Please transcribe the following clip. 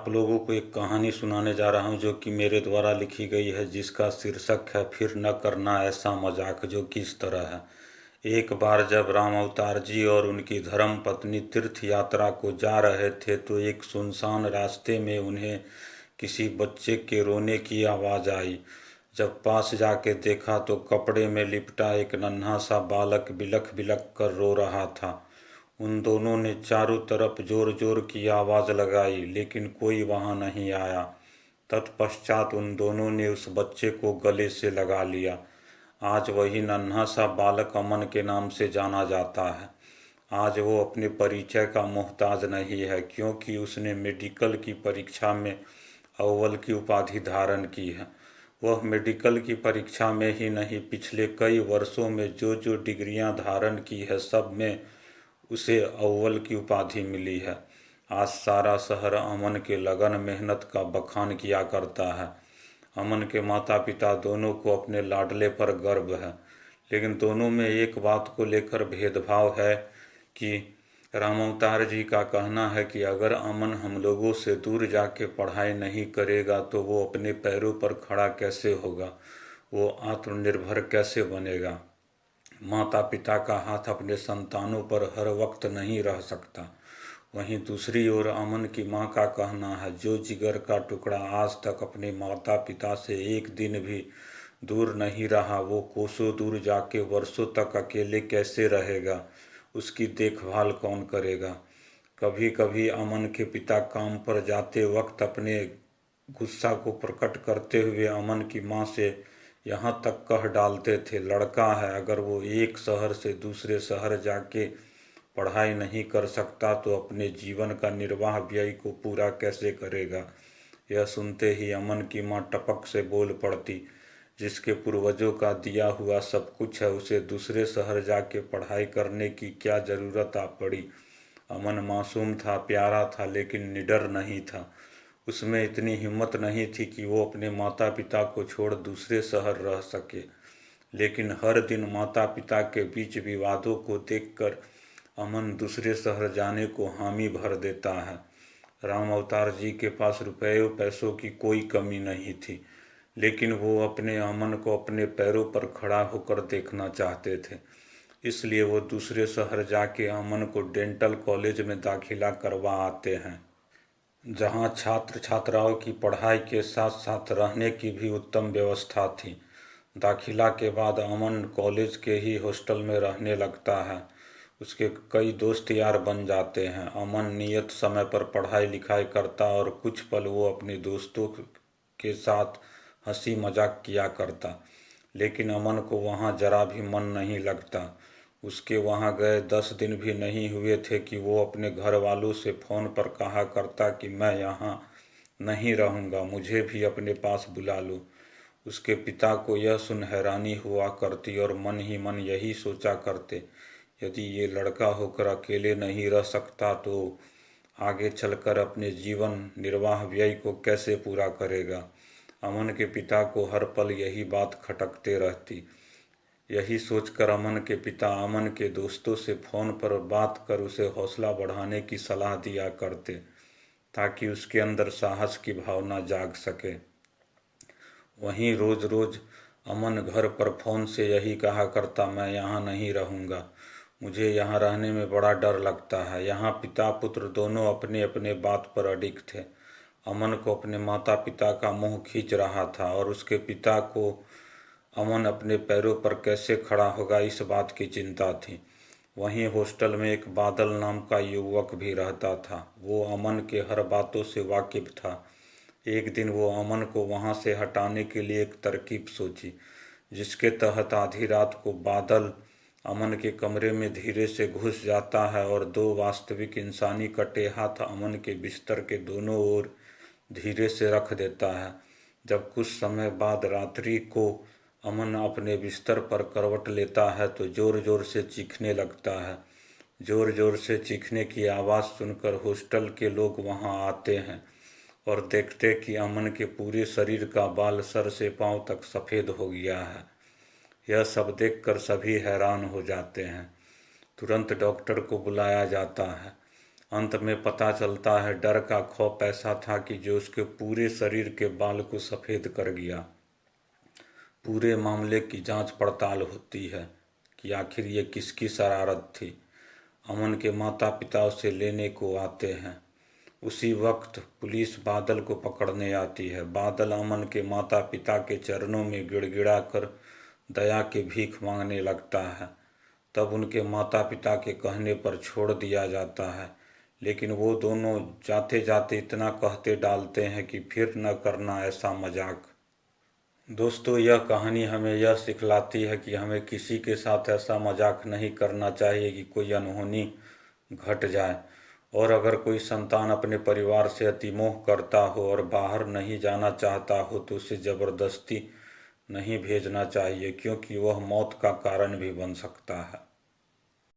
आप लोगों को एक कहानी सुनाने जा रहा हूँ जो कि मेरे द्वारा लिखी गई है, जिसका शीर्षक है फिर न करना ऐसा मजाक, जो कि इस तरह है। एक बार जब राम अवतार जी और उनकी धर्म पत्नी तीर्थ यात्रा को जा रहे थे तो एक सुनसान रास्ते में उन्हें किसी बच्चे के रोने की आवाज़ आई। जब पास जाके देखा तो कपड़े में लिपटा एक नन्हा सा बालक बिलख बिलख कर रो रहा था। उन दोनों ने चारों तरफ जोर जोर की आवाज़ लगाई, लेकिन कोई वहां नहीं आया। तत्पश्चात उन दोनों ने उस बच्चे को गले से लगा लिया। आज वही नन्हा सा बालक अमन के नाम से जाना जाता है। आज वो अपने परिचय का मोहताज नहीं है, क्योंकि उसने मेडिकल की परीक्षा में अव्वल की उपाधि धारण की है। वह मेडिकल की परीक्षा में ही नहीं, पिछले कई वर्षों में जो जो डिग्रियां धारण की है, सब में उसे अव्वल की उपाधि मिली है। आज सारा शहर अमन के लगन मेहनत का बखान किया करता है। अमन के माता पिता दोनों को अपने लाडले पर गर्व है, लेकिन दोनों में एक बात को लेकर भेदभाव है कि राम अवतार जी का कहना है कि अगर अमन हम लोगों से दूर जाके पढ़ाई नहीं करेगा तो वो अपने पैरों पर खड़ा कैसे होगा, वो आत्मनिर्भर कैसे बनेगा। माता पिता का हाथ अपने संतानों पर हर वक्त नहीं रह सकता। वहीं दूसरी ओर अमन की माँ का कहना है, जो जिगर का टुकड़ा आज तक अपने माता पिता से एक दिन भी दूर नहीं रहा, वो कोसों दूर जाके वर्षों तक अकेले कैसे रहेगा, उसकी देखभाल कौन करेगा। कभी कभी अमन के पिता काम पर जाते वक्त अपने गुस्सा को प्रकट करते हुए अमन की माँ से यहाँ तक कह डालते थे, लड़का है, अगर वो एक शहर से दूसरे शहर जाके पढ़ाई नहीं कर सकता तो अपने जीवन का निर्वाह व्यय को पूरा कैसे करेगा। यह सुनते ही अमन की माँ टपक से बोल पड़ती, जिसके पूर्वजों का दिया हुआ सब कुछ है, उसे दूसरे शहर जाके पढ़ाई करने की क्या ज़रूरत आ पड़ी। अमन मासूम था, प्यारा था, लेकिन निडर नहीं था। उसमें इतनी हिम्मत नहीं थी कि वो अपने माता पिता को छोड़ दूसरे शहर रह सके। लेकिन हर दिन माता पिता के बीच विवादों को देखकर अमन दूसरे शहर जाने को हामी भर देता है। राम अवतार जी के पास रुपयों पैसों की कोई कमी नहीं थी, लेकिन वो अपने अमन को अपने पैरों पर खड़ा होकर देखना चाहते थे। इसलिए वो दूसरे शहर जाके अमन को डेंटल कॉलेज में दाखिला करवा आते हैं, जहां छात्र छात्राओं की पढ़ाई के साथ साथ रहने की भी उत्तम व्यवस्था थी। दाखिला के बाद अमन कॉलेज के ही हॉस्टल में रहने लगता है। उसके कई दोस्त यार बन जाते हैं। अमन नियत समय पर पढ़ाई लिखाई करता और कुछ पल वो अपने दोस्तों के साथ हंसी मजाक किया करता, लेकिन अमन को वहाँ जरा भी मन नहीं लगता। उसके वहाँ गए 10 दिन भी नहीं हुए थे कि वो अपने घर वालों से फ़ोन पर कहा करता कि मैं यहाँ नहीं रहूँगा, मुझे भी अपने पास बुला लो। उसके पिता को यह सुन हैरानी हुआ करती और मन ही मन यही सोचा करते, यदि ये लड़का होकर अकेले नहीं रह सकता तो आगे चलकर अपने जीवन निर्वाह व्यय को कैसे पूरा करेगा। अमन के पिता को हर पल यही बात खटकते रहती। यही सोचकर अमन के पिता अमन के दोस्तों से फ़ोन पर बात कर उसे हौसला बढ़ाने की सलाह दिया करते, ताकि उसके अंदर साहस की भावना जाग सके। वहीं रोज़ रोज़ अमन घर पर फ़ोन से यही कहा करता, मैं यहाँ नहीं रहूँगा, मुझे यहाँ रहने में बड़ा डर लगता है। यहाँ पिता पुत्र दोनों अपने अपने बात पर अडिग थे। अमन को अपने माता पिता का मुँह खींच रहा था और उसके पिता को अमन अपने पैरों पर कैसे खड़ा होगा इस बात की चिंता थी। वहीं हॉस्टल में एक बादल नाम का युवक भी रहता था। वो अमन के हर बातों से वाकिफ था। एक दिन वो अमन को वहाँ से हटाने के लिए एक तरकीब सोची, जिसके तहत आधी रात को बादल अमन के कमरे में धीरे से घुस जाता है और दो वास्तविक इंसानी कटे हाथ अमन के बिस्तर के दोनों ओर धीरे से रख देता है। जब कुछ समय बाद रात्रि को अमन अपने बिस्तर पर करवट लेता है तो जोर जोर से चीखने लगता है। जोर जोर से चीखने की आवाज़ सुनकर हॉस्टल के लोग वहां आते हैं और देखते कि अमन के पूरे शरीर का बाल सर से पांव तक सफ़ेद हो गया है। यह सब देखकर सभी हैरान हो जाते हैं। तुरंत डॉक्टर को बुलाया जाता है। अंत में पता चलता है डर का खौफ ऐसा था कि जो उसके पूरे शरीर के बाल को सफ़ेद कर गया। पूरे मामले की जांच पड़ताल होती है कि आखिर ये किसकी शरारत थी। अमन के माता पिता उसे लेने को आते हैं। उसी वक्त पुलिस बादल को पकड़ने आती है। बादल अमन के माता पिता के चरणों में गिड़गिड़ा कर दया की भीख मांगने लगता है। तब उनके माता पिता के कहने पर छोड़ दिया जाता है, लेकिन वो दोनों जाते जाते इतना कहते डालते हैं कि फिर न करना ऐसा मजाक। दोस्तों, यह कहानी हमें यह सिखलाती है कि हमें किसी के साथ ऐसा मजाक नहीं करना चाहिए कि कोई अनहोनी घट जाए। और अगर कोई संतान अपने परिवार से अतिमोह करता हो और बाहर नहीं जाना चाहता हो तो उसे ज़बरदस्ती नहीं भेजना चाहिए, क्योंकि वह मौत का कारण भी बन सकता है।